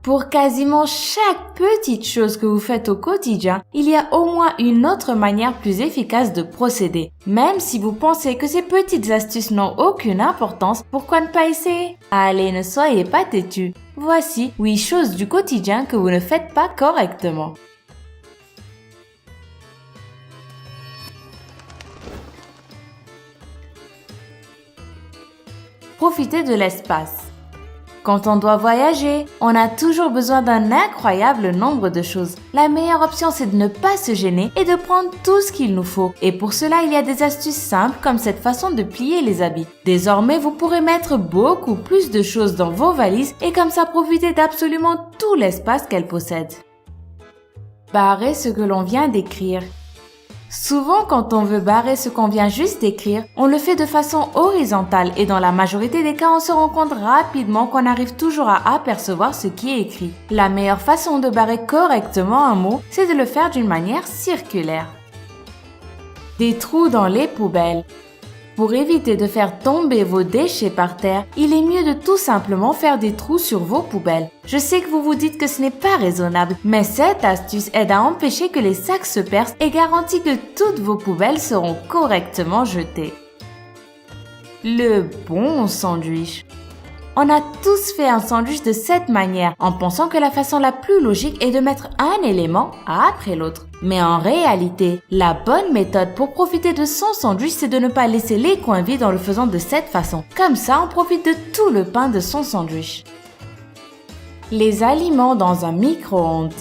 Pour quasiment chaque petite chose que vous faites au quotidien, il y a au moins une autre manière plus efficace de procéder. Même si vous pensez que ces petites astuces n'ont aucune importance, pourquoi ne pas essayer? Allez, ne soyez pas têtus. Voici 8 choses du quotidien que vous ne faites pas correctement. Profitez de l'espace. Quand on doit voyager, on a toujours besoin d'un incroyable nombre de choses. La meilleure option, c'est de ne pas se gêner et de prendre tout ce qu'il nous faut. Et pour cela, il y a des astuces simples comme cette façon de plier les habits. Désormais, vous pourrez mettre beaucoup plus de choses dans vos valises et comme ça profiter d'absolument tout l'espace qu'elles possèdent. Barrer ce que l'on vient d'écrire. Souvent, quand on veut barrer ce qu'on vient juste d'écrire, on le fait de façon horizontale et dans la majorité des cas, on se rend compte rapidement qu'on arrive toujours à apercevoir ce qui est écrit. La meilleure façon de barrer correctement un mot, c'est de le faire d'une manière circulaire. Des trous dans les poubelles. Pour éviter de faire tomber vos déchets par terre, il est mieux de tout simplement faire des trous sur vos poubelles. Je sais que vous vous dites que ce n'est pas raisonnable, mais cette astuce aide à empêcher que les sacs se percent et garantit que toutes vos poubelles seront correctement jetées. Le bon sandwich. On a tous fait un sandwich de cette manière, en pensant que la façon la plus logique est de mettre un élément après l'autre. Mais en réalité, la bonne méthode pour profiter de son sandwich, c'est de ne pas laisser les coins vides en le faisant de cette façon. Comme ça, on profite de tout le pain de son sandwich. Les aliments dans un micro-ondes.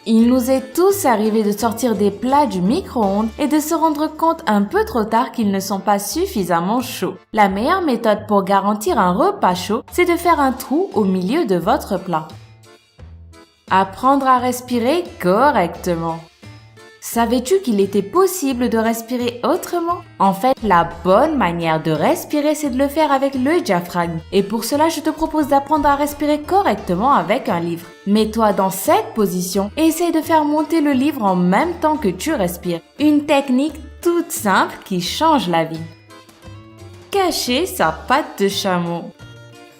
Il nous est tous arrivé de sortir des plats du micro-ondes et de se rendre compte un peu trop tard qu'ils ne sont pas suffisamment chauds. La meilleure méthode pour garantir un repas chaud, c'est de faire un trou au milieu de votre plat. Apprendre à respirer correctement. Savais-tu qu'il était possible de respirer autrement? En fait, la bonne manière de respirer, c'est de le faire avec le diaphragme. Et pour cela, je te propose d'apprendre à respirer correctement avec un livre. Mets-toi dans cette position et essaye de faire monter le livre en même temps que tu respires. Une technique toute simple qui change la vie. Cacher sa patte de chameau.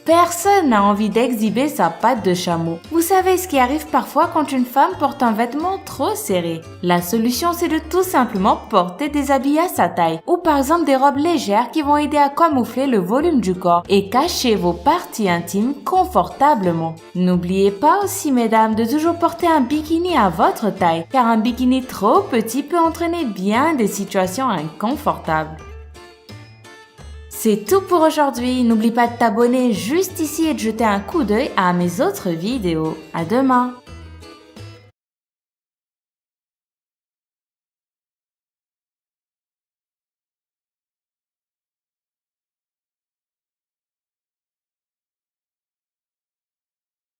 Personne n'a envie d'exhiber sa patte de chameau. Vous savez ce qui arrive parfois quand une femme porte un vêtement trop serré. La solution, c'est de tout simplement porter des habits à sa taille ou par exemple des robes légères qui vont aider à camoufler le volume du corps et cacher vos parties intimes confortablement. N'oubliez pas aussi, mesdames, de toujours porter un bikini à votre taille car un bikini trop petit peut entraîner bien des situations inconfortables. C'est tout pour aujourd'hui. N'oublie pas de t'abonner juste ici et de jeter un coup d'œil à mes autres vidéos. À demain!